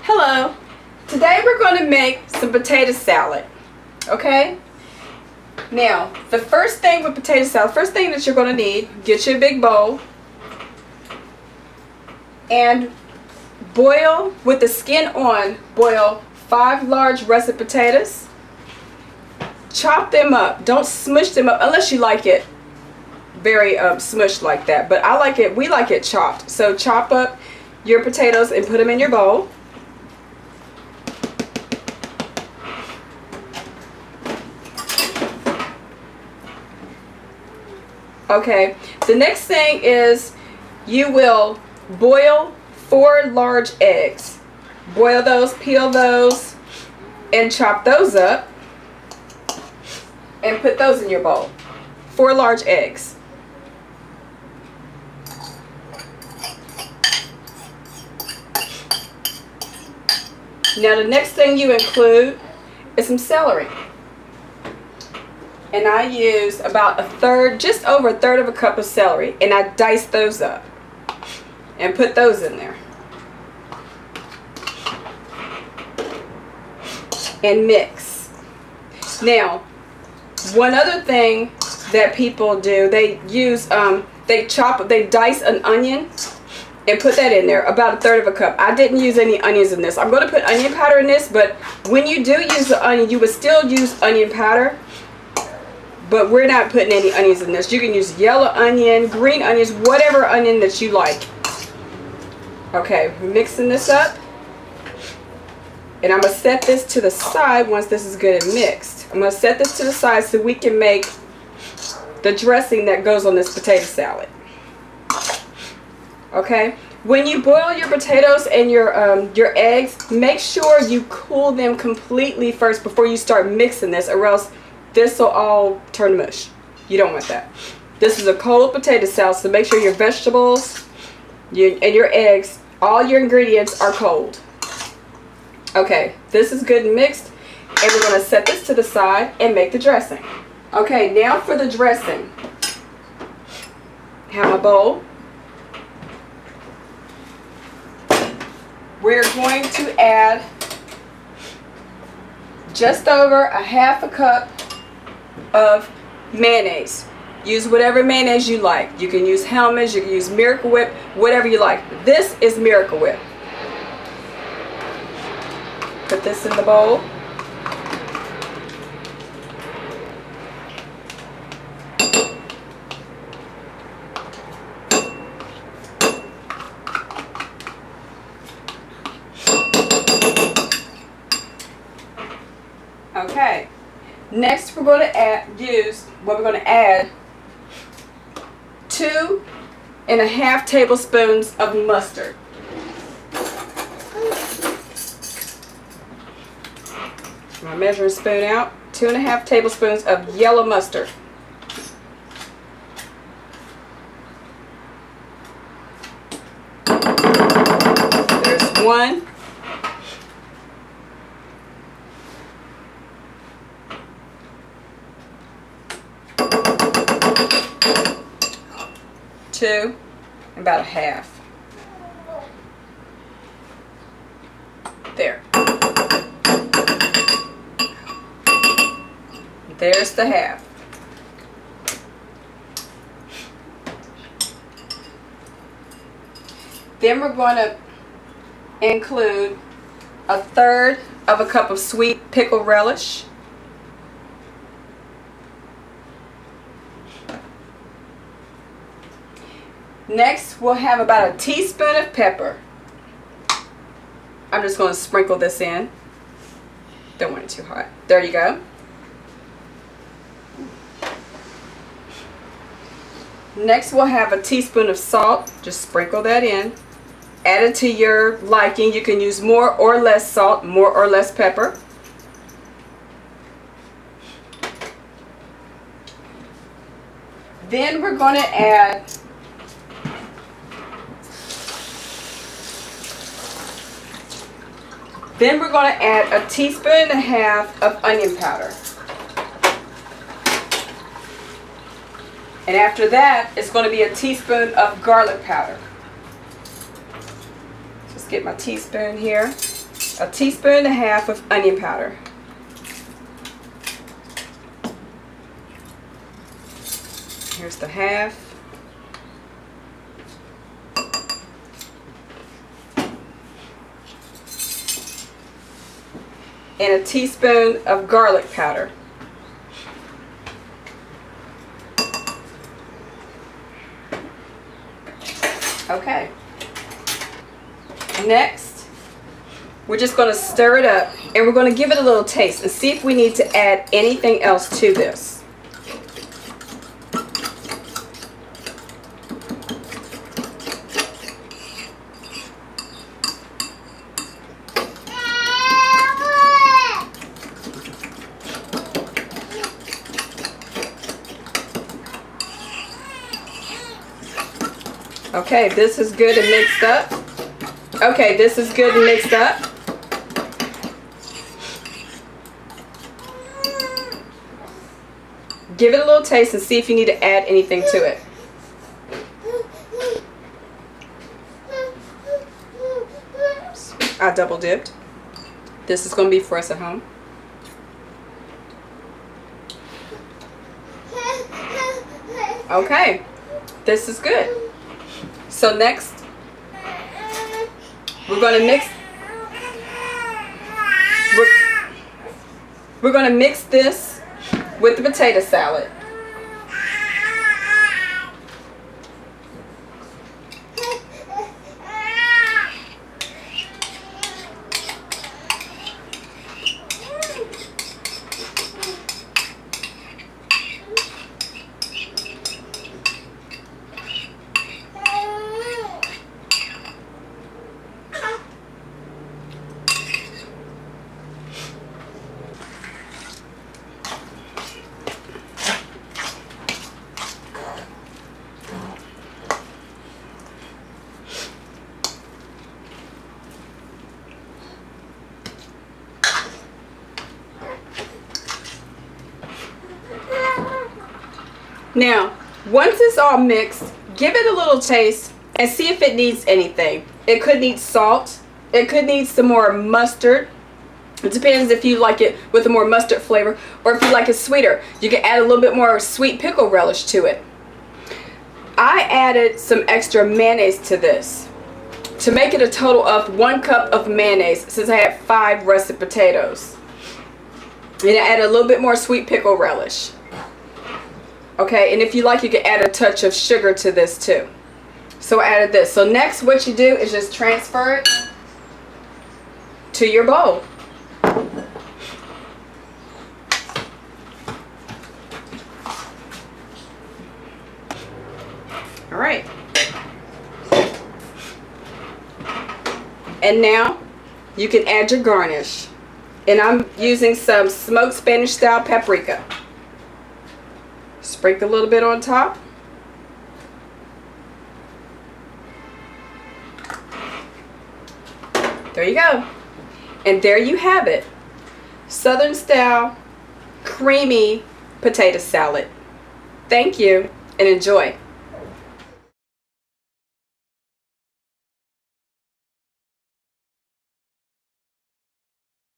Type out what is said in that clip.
Hello, today we're going to make some potato salad, okay? Now, the first thing with potato salad, first thing that you're going to need, get you a big bowl and boil, with the skin on, boil 5 large russet potatoes. Chop them up, don't smush them up unless you like it very smushed like that, but we like it chopped. So chop up your potatoes and put them in your bowl. Okay, the next thing is you will boil 4 large eggs. Boil those, peel those, and chop those up and put those in your bowl. 4 large eggs. Now the next thing you include is some celery. And I use about a third, just over a third of a cup of celery, and I dice those up and put those in there and mix. Now, one other thing that people do, they use they dice an onion and put that in there, about a third of a cup. I didn't use any onions in this. I'm going to put onion powder in this, but when you do use the onion, you would still use onion powder. But we're not putting any onions in this. You can use yellow onion, green onions, whatever onion that you like. Okay, we're mixing this up. And I'm going to set this to the side once this is good and mixed. I'm going to set this to the side so we can make the dressing that goes on this potato salad. Okay, when you boil your potatoes and your eggs, make sure you cool them completely first before you start mixing this, or else this will all turn mush. You don't want that. This is a cold potato salad, so make sure your vegetables and your eggs, all your ingredients are cold. Okay, this is good and mixed, and we're going to set this to the side and make the dressing. Okay, now for the dressing. Have my bowl. We're going to add just over a half a cup of mayonnaise. Use whatever mayonnaise you like. You can use Hellmann's, you can use Miracle Whip, whatever you like. This is Miracle Whip. Put this in the bowl. Okay. Next, we're going to add 2.5 tablespoons of mustard. My measuring spoon out. 2.5 tablespoons of yellow mustard. There's 1. 2, about a half. There. There's the half. Then we're going to include a third of a cup of sweet pickle relish. Next, we'll have about a teaspoon of pepper. I'm just going to sprinkle this in. Don't want it too hot. There you go. Next, we'll have a teaspoon of salt. Just sprinkle that in. Add it to your liking. You can use more or less salt, more or less pepper. Then we're going to add a teaspoon and a half of onion powder. And after that, it's going to be a teaspoon of garlic powder. Just get my teaspoon here. A teaspoon and a half of onion powder. Here's the half. And a teaspoon of garlic powder. Okay. Next, we're just going to stir it up and we're going to give it a little taste and see if we need to add anything else to this. Okay, this is good and mixed up. Okay, this is good and mixed up. Give it a little taste and see if you need to add anything to it. I double dipped. This is going to be for us at home. Okay, this is good. So next, we're going to mix. We're going to mix this with the potato salad. Now, once it's all mixed, give it a little taste and see if it needs anything. It could need salt. It could need some more mustard. It depends if you like it with a more mustard flavor or if you like it sweeter. You can add a little bit more sweet pickle relish to it. I added some extra mayonnaise to this to make it a total of 1 cup of mayonnaise since I had 5 russet potatoes. And I added a little bit more sweet pickle relish. Okay, and if you like, you can add a touch of sugar to this too. So I added this. So next what you do is just transfer it to your bowl. All right. And now you can add your garnish. And I'm using some smoked Spanish style paprika. Sprinkle a little bit on top. There you go. And there you have it. Southern style creamy potato salad. Thank you and enjoy.